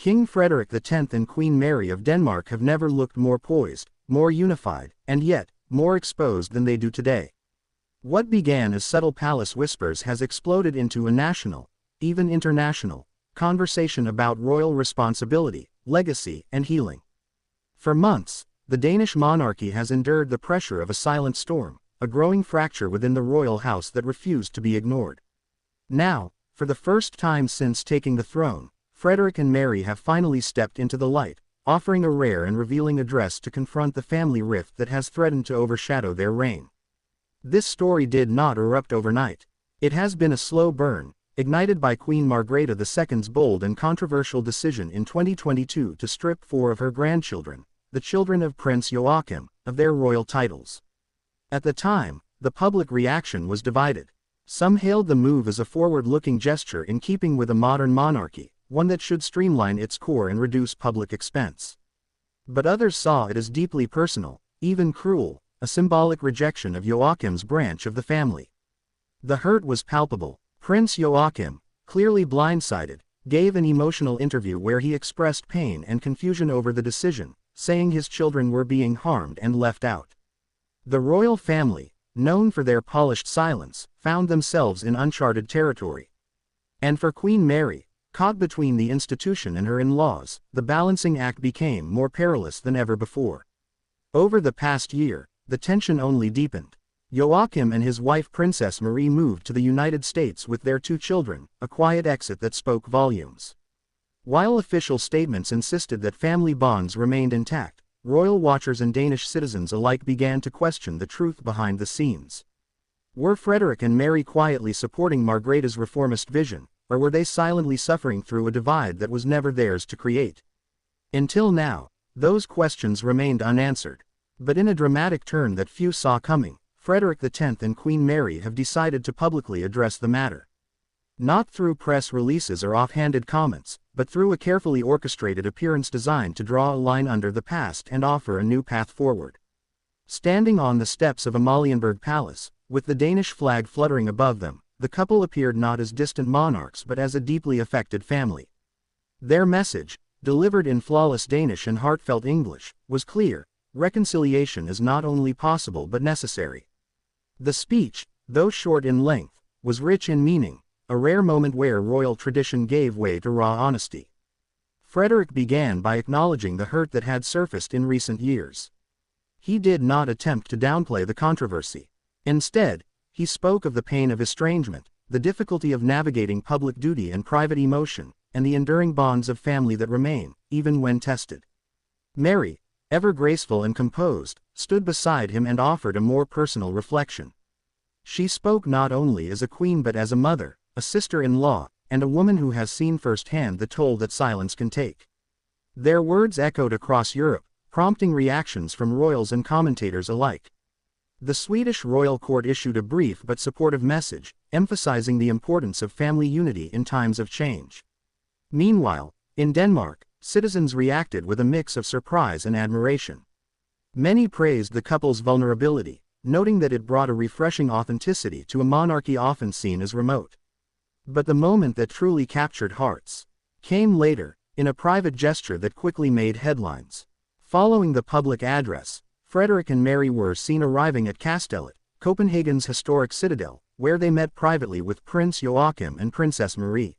King Frederik X and Queen Mary of Denmark have never looked more poised, more unified, and yet, more exposed than they do today. What began as subtle palace whispers has exploded into a national, even international, conversation about royal responsibility, legacy, and healing. For months, the Danish monarchy has endured the pressure of a silent storm, a growing fracture within the royal house that refused to be ignored. Now, for the first time since taking the throne, Frederik and Mary have finally stepped into the light, offering a rare and revealing address to confront the family rift that has threatened to overshadow their reign. This story did not erupt overnight. It has been a slow burn, ignited by Queen Margrethe II's bold and controversial decision in 2022 to strip 4 of her grandchildren, the children of Prince Joachim, of their royal titles. At the time, the public reaction was divided. Some hailed the move as a forward-looking gesture in keeping with a modern monarchy, one that should streamline its core and reduce public expense. But others saw it as deeply personal, even cruel, a symbolic rejection of Joachim's branch of the family. The hurt was palpable. Prince Joachim, clearly blindsided, gave an emotional interview where he expressed pain and confusion over the decision, saying his children were being harmed and left out. The royal family, known for their polished silence, found themselves in uncharted territory. And for Queen Mary, caught between the institution and her in-laws, the balancing act became more perilous than ever before. Over the past year, the tension only deepened. Joachim and his wife Princess Marie moved to the United States with their 2 children, a quiet exit that spoke volumes. While official statements insisted that family bonds remained intact, royal watchers and Danish citizens alike began to question the truth behind the scenes. Were Frederik and Mary quietly supporting Margrethe's reformist vision, or were they silently suffering through a divide that was never theirs to create? Until now, those questions remained unanswered. But in a dramatic turn that few saw coming, Frederik X and Queen Mary have decided to publicly address the matter. Not through press releases or offhanded comments, but through a carefully orchestrated appearance designed to draw a line under the past and offer a new path forward. Standing on the steps of Amalienborg Palace, with the Danish flag fluttering above them, the couple appeared not as distant monarchs but as a deeply affected family. Their message, delivered in flawless Danish and heartfelt English, was clear: reconciliation is not only possible but necessary. The speech, though short in length, was rich in meaning, a rare moment where royal tradition gave way to raw honesty. Frederik began by acknowledging the hurt that had surfaced in recent years. He did not attempt to downplay the controversy. Instead, he spoke of the pain of estrangement, the difficulty of navigating public duty and private emotion, and the enduring bonds of family that remain, even when tested. Mary, ever graceful and composed, stood beside him and offered a more personal reflection. She spoke not only as a queen but as a mother, a sister-in-law, and a woman who has seen firsthand the toll that silence can take. Their words echoed across Europe, prompting reactions from royals and commentators alike. The Swedish royal court issued a brief but supportive message, emphasizing the importance of family unity in times of change. Meanwhile, in Denmark, citizens reacted with a mix of surprise and admiration. Many praised the couple's vulnerability, noting that it brought a refreshing authenticity to a monarchy often seen as remote. But the moment that truly captured hearts came later, in a private gesture that quickly made headlines. Following the public address, Frederik and Mary were seen arriving at Kastellet, Copenhagen's historic citadel, where they met privately with Prince Joachim and Princess Marie.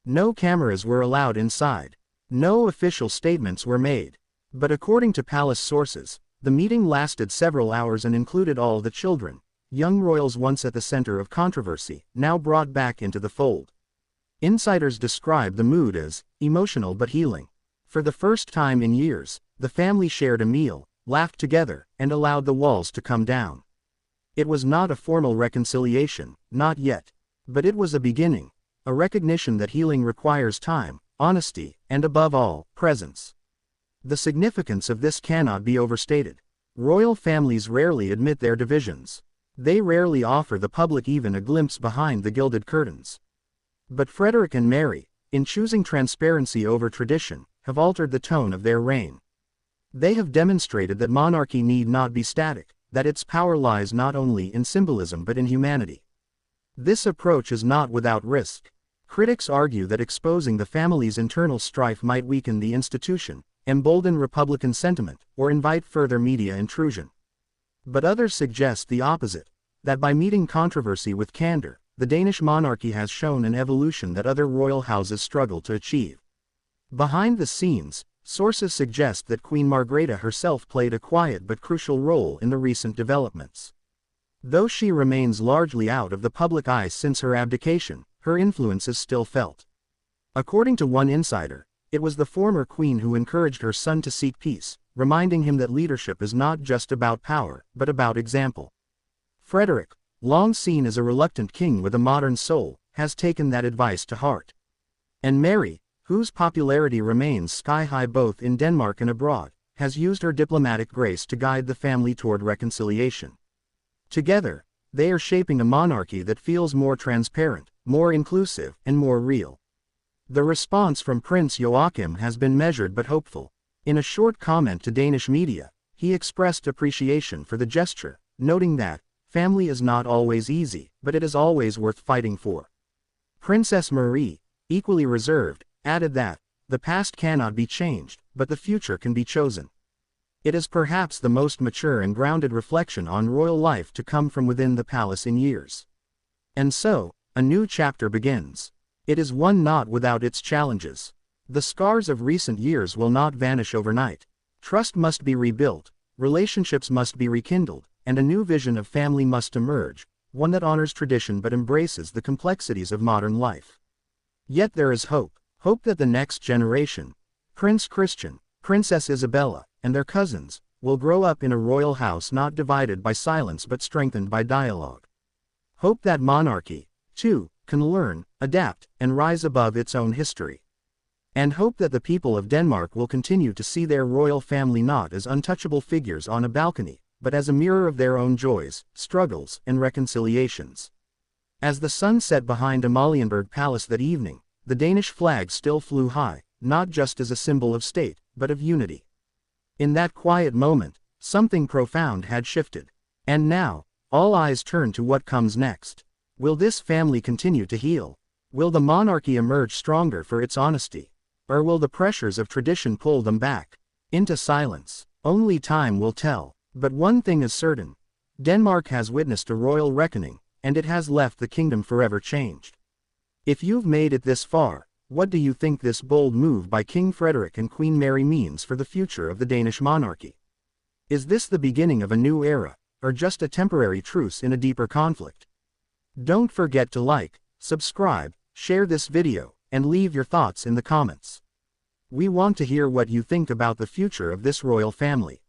No cameras were allowed inside. No official statements were made. But according to palace sources, the meeting lasted several hours and included all the children, young royals once at the center of controversy, now brought back into the fold. Insiders describe the mood as emotional but healing. For the first time in years, the family shared a meal, laughed together, and allowed the walls to come down. It was not a formal reconciliation, not yet. But it was a beginning, a recognition that healing requires time, honesty, and above all, presence. The significance of this cannot be overstated. Royal families rarely admit their divisions. They rarely offer the public even a glimpse behind the gilded curtains. But Frederik and Mary, in choosing transparency over tradition, have altered the tone of their reign. They have demonstrated that monarchy need not be static, that its power lies not only in symbolism but in humanity. This approach is not without risk. Critics argue that exposing the family's internal strife might weaken the institution, embolden Republican sentiment, or invite further media intrusion. But others suggest the opposite, that by meeting controversy with candor, the Danish monarchy has shown an evolution that other royal houses struggle to achieve. Behind the scenes, sources suggest that Queen Margrethe herself played a quiet but crucial role in the recent developments. Though she remains largely out of the public eye since her abdication, her influence is still felt. According to one insider, it was the former queen who encouraged her son to seek peace, reminding him that leadership is not just about power, but about example. Frederik, long seen as a reluctant king with a modern soul, has taken that advice to heart. And Mary, whose popularity remains sky-high both in Denmark and abroad, has used her diplomatic grace to guide the family toward reconciliation. Together, they are shaping a monarchy that feels more transparent, more inclusive, and more real. The response from Prince Joachim has been measured but hopeful. In a short comment to Danish media, he expressed appreciation for the gesture, noting that, family is not always easy, but it is always worth fighting for. Princess Marie, equally reserved, added that, the past cannot be changed, but the future can be chosen. It is perhaps the most mature and grounded reflection on royal life to come from within the palace in years. And so, a new chapter begins. It is one not without its challenges. The scars of recent years will not vanish overnight. Trust must be rebuilt, relationships must be rekindled, and a new vision of family must emerge, one that honors tradition but embraces the complexities of modern life. Yet there is hope that the next generation, Prince Christian, Princess Isabella, and their cousins, will grow up in a royal house not divided by silence but strengthened by dialogue. Hope that monarchy, too, can learn, adapt, and rise above its own history. And hope that the people of Denmark will continue to see their royal family not as untouchable figures on a balcony, but as a mirror of their own joys, struggles, and reconciliations. As the sun set behind Amalienborg Palace that evening, the Danish flag still flew high, not just as a symbol of state, but of unity. In that quiet moment, something profound had shifted. And now, all eyes turn to what comes next. Will this family continue to heal? Will the monarchy emerge stronger for its honesty? Or will the pressures of tradition pull them back into silence? Only time will tell. But one thing is certain. Denmark has witnessed a royal reckoning, and it has left the kingdom forever changed. If you've made it this far, what do you think this bold move by King Frederik and Queen Mary means for the future of the Danish monarchy? Is this the beginning of a new era, or just a temporary truce in a deeper conflict? Don't forget to like, subscribe, share this video, and leave your thoughts in the comments. We want to hear what you think about the future of this royal family.